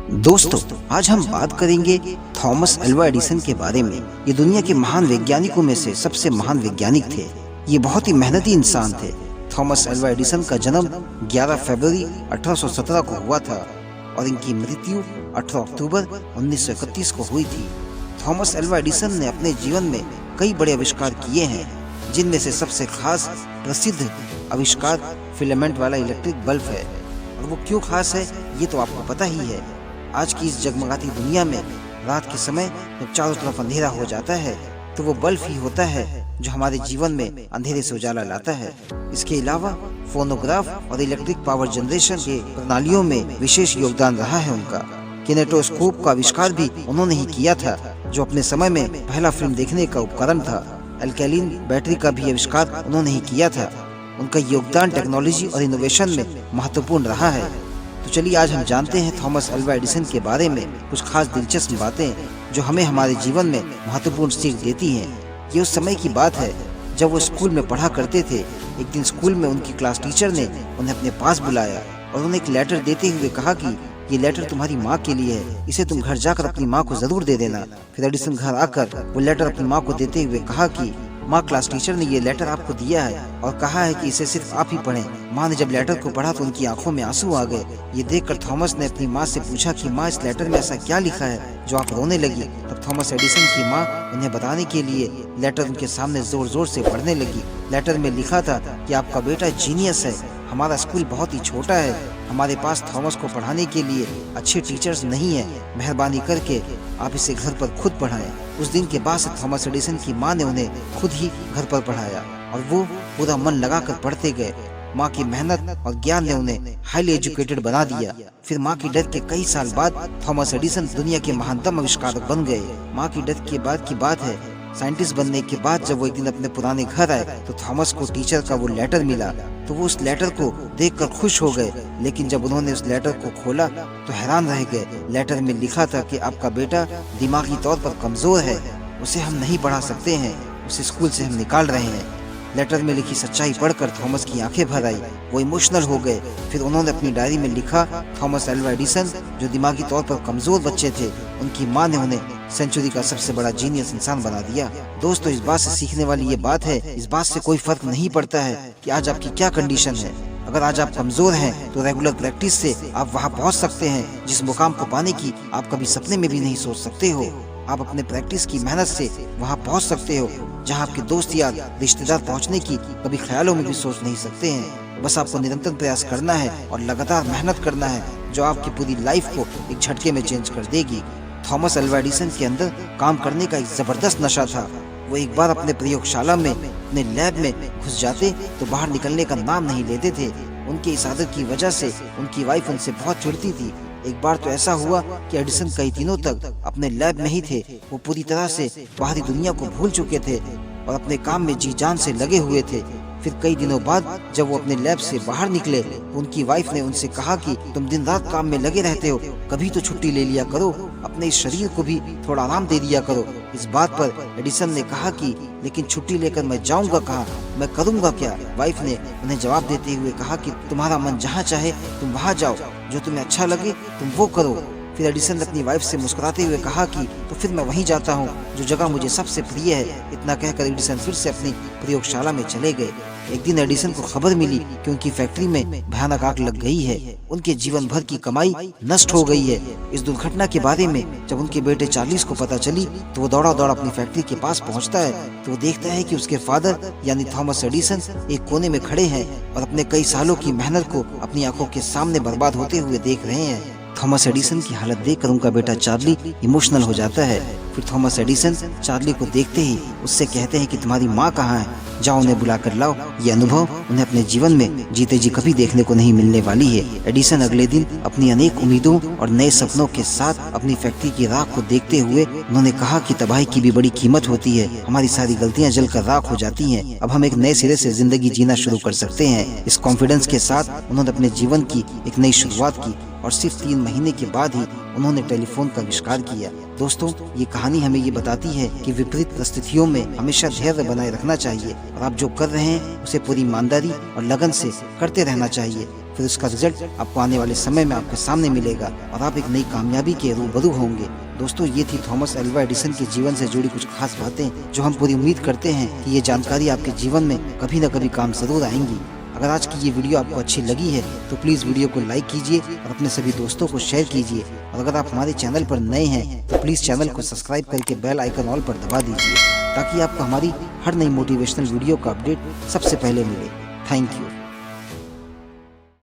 दोस्तों, आज हम बात करेंगे थॉमस अल्वा एडिसन के बारे में। ये दुनिया के महान वैज्ञानिकों में से सबसे महान वैज्ञानिक थे। ये बहुत ही मेहनती इंसान थे। थॉमस अल्वा एडिसन का जन्म 11 फरवरी 1817 को हुआ था और इनकी मृत्यु 18 अक्टूबर 1931 को हुई थी। थॉमस अल्वा एडिसन ने अपने जीवन में कई बड़े आविष्कार किए हैं, जिनमें से सबसे खास प्रसिद्ध आविष्कार फिलामेंट वाला इलेक्ट्रिक बल्ब है। और वो क्यों खास है ये तो आपको पता ही है। आज की इस जगमगाती दुनिया में रात के समय जब चारों तरफ अंधेरा हो जाता है तो वो बल्ब ही होता है जो हमारे जीवन में अंधेरे से उजाला लाता है। इसके अलावा फोनोग्राफ और इलेक्ट्रिक पावर जनरेशन के प्रणालियों में विशेष योगदान रहा है उनका। किनेटोस्कोप का आविष्कार भी उन्होंने ही किया था, जो अपने समय में पहला फिल्म देखने का उपकरण था। अल्कैलिन बैटरी का भी आविष्कार उन्होंने ही किया था। उनका योगदान टेक्नोलॉजी और इनोवेशन में महत्वपूर्ण रहा है। तो चलिए आज हम जानते हैं थॉमस अल्वा एडिसन के बारे में कुछ खास दिलचस्प बातें जो हमें हमारे जीवन में महत्वपूर्ण सीख देती हैं। ये उस समय की बात है जब वो स्कूल में पढ़ा करते थे। एक दिन स्कूल में उनकी क्लास टीचर ने उन्हें अपने पास बुलाया और उन्हें एक लेटर देते हुए कहा कि ये लेटर तुम्हारी माँ के लिए है, इसे तुम घर जाकर अपनी माँ को जरूर दे देना। फिर एडिसन घर आकर वो लेटर अपनी माँ को देते हुए कहा कि माँ, क्लास टीचर ने ये लेटर आपको दिया है और कहा है कि इसे सिर्फ आप ही पढ़ें। माँ ने जब लेटर को पढ़ा तो उनकी आंखों में आंसू आ गए। ये देखकर थॉमस ने अपनी माँ से पूछा कि माँ, इस लेटर में ऐसा क्या लिखा है जो आप रोने लगी। तब थॉमस एडिसन की माँ उन्हें बताने के लिए लेटर उनके सामने जोर जोर से पढ़ने लगी। लेटर में लिखा था कि आपका बेटा जीनियस है, हमारा स्कूल बहुत ही छोटा है, हमारे पास थॉमस को पढ़ाने के लिए अच्छे टीचर्स नहीं है, मेहरबानी करके आप इसे घर पर खुद पढ़ाएं। उस दिन के बाद से थॉमस एडिसन की माँ ने उन्हें खुद ही घर पर पढ़ाया और वो पूरा मन लगाकर पढ़ते गए। माँ की मेहनत और ज्ञान ने उन्हें हाईली एजुकेटेड बना दिया। फिर माँ की डेथ के कई साल बाद थॉमस एडिसन दुनिया के महानतम आविष्कारक बन गए। माँ की डेथ के बाद की बात है, साइंटिस्ट बनने के बाद जब वो एक दिन अपने पुराने घर आए तो थॉमस को टीचर का वो लेटर मिला। तो वो उस लेटर को देखकर खुश हो गए, लेकिन जब उन्होंने उस लेटर को खोला तो हैरान रह गए। लेटर में लिखा था कि आपका बेटा दिमागी तौर पर कमजोर है, उसे हम नहीं पढ़ा सकते हैं, उसे स्कूल से हम निकाल रहे हैं। लेटर में लिखी सच्चाई पढ़कर थॉमस की आंखें भर आई, वो इमोशनल हो गए। फिर उन्होंने अपनी डायरी में लिखा, थॉमस अल्वा एडिसन जो दिमागी तौर पर कमजोर बच्चे थे, उनकी माँ ने उन्हें सेंचुरी का सबसे बड़ा जीनियस इंसान बना दिया। दोस्तों, इस बात से सीखने वाली ये बात है, इस बात से कोई फर्क नहीं पड़ता है कि आज आपकी क्या कंडीशन है। अगर आज आप कमजोर हैं तो रेगुलर प्रैक्टिस से आप वहाँ पहुँच सकते हैं जिस मुकाम को पाने की आप कभी सपने में भी नहीं सोच सकते हो। आप अपने प्रैक्टिस की मेहनत से वहाँ पहुँच सकते हो जहाँ आपके दोस्त या रिश्तेदार पहुँचने की कभी ख्यालों में भी सोच नहीं सकते हैं। बस आपको निरंतर प्रयास करना है और लगातार मेहनत करना है, जो आपकी पूरी लाइफ को एक झटके में चेंज कर देगी। थॉमस अल्वा एडिसन के अंदर काम करने का एक जबरदस्त नशा था। वो एक बार अपने प्रयोगशाला में अपने लैब में घुस जाते तो बाहर निकलने का नाम नहीं लेते थे। उनकी इस आदत की वजह से उनकी वाइफ उनसे बहुत चिढ़ती थी। एक बार तो ऐसा हुआ कि एडिसन कई दिनों तक अपने लैब में ही थे। वो पूरी तरह से बाहरी दुनिया को भूल चुके थे और अपने काम में जी जान से लगे हुए थे। फिर कई दिनों बाद जब वो अपने लैब से बाहर निकले तो उनकी वाइफ ने उनसे कहा कि तुम दिन रात काम में लगे रहते हो, कभी तो छुट्टी ले लिया करो, अपने इस शरीर को भी थोड़ा आराम दे दिया करो। इस बात पर एडिसन ने कहा कि लेकिन छुट्टी लेकर मैं जाऊंगा कहाँ, मैं करूंगा क्या। वाइफ ने उन्हें जवाब देते हुए कहा कि तुम्हारा मन जहाँ चाहे तुम वहाँ जाओ, जो तुम्हें अच्छा लगे तुम वो करो। फिर एडिसन ने अपनी वाइफ से मुस्कुराते हुए कहा कि तो फिर मैं वहीं जाता हूँ जो जगह मुझे सबसे प्रिय है। इतना कहकर एडिसन फिर से अपनी प्रयोगशाला में चले गए। एक दिन एडिसन को खबर मिली कि उनकी फैक्ट्री में भयानक आग लग गई है। उनके जीवन भर की कमाई नष्ट हो गई है। इस दुर्घटना के बारे में जब उनके बेटे चार्ल्स को पता चली तो वो दौड़ा दौड़ा अपनी फैक्ट्री के पास पहुंचता है तो वो देखता है कि उसके फादर यानी थॉमस एडिसन एक कोने में खड़े हैं और अपने कई सालों की मेहनत को अपनी आंखों के सामने बर्बाद होते हुए देख रहे हैं। थॉमस एडिसन की हालत देखकर उनका बेटा चार्ली इमोशनल हो जाता है। फिर थॉमस एडिसन चार्ली को देखते ही उससे कहते हैं कि तुम्हारी माँ कहाँ है, जाओ उन्हें बुला कर लाओ। ये अनुभव उन्हें अपने जीवन में जीते जी कभी देखने को नहीं मिलने वाली है। एडिसन अगले दिन अपनी अनेक उम्मीदों और नए सपनों के साथ अपनी फैक्ट्री की राख को देखते हुए उन्होंने कहा कि तबाही की भी बड़ी कीमत होती है, हमारी सारी गलतियां जलकर राख हो जाती हैं, अब हम एक नए सिरे से जिंदगी जीना शुरू कर सकते हैं। इस कॉन्फिडेंस के साथ उन्होंने अपने जीवन की एक नई शुरुआत की और सिर्फ 3 महीने के बाद ही उन्होंने टेलीफोन का आविष्कार किया। दोस्तों, ये कहानी हमें ये बताती है कि विपरीत परिस्थितियों में हमेशा धैर्य बनाए रखना चाहिए और आप जो कर रहे हैं उसे पूरी ईमानदारी और लगन से करते रहना चाहिए। फिर उसका रिजल्ट आपको आने वाले समय में आपके सामने मिलेगा और आप एक नई कामयाबी के रूबरू होंगे। दोस्तों, ये थी थॉमस अल्वा एडिसन के जीवन से जुड़ी कुछ खास बातें जो हम पूरी उम्मीद करते हैं कि ये जानकारी आपके जीवन में कभी न कभी काम जरूर आएंगी। अगर आज की ये वीडियो आपको अच्छी लगी है तो प्लीज़ वीडियो को लाइक कीजिए और अपने सभी दोस्तों को शेयर कीजिए। और अगर आप हमारे चैनल पर नए हैं तो प्लीज़ चैनल को सब्सक्राइब करके बेल आइकन ऑल पर दबा दीजिए ताकि आपको हमारी हर नई मोटिवेशनल वीडियो का अपडेट सबसे पहले मिले। Thank you.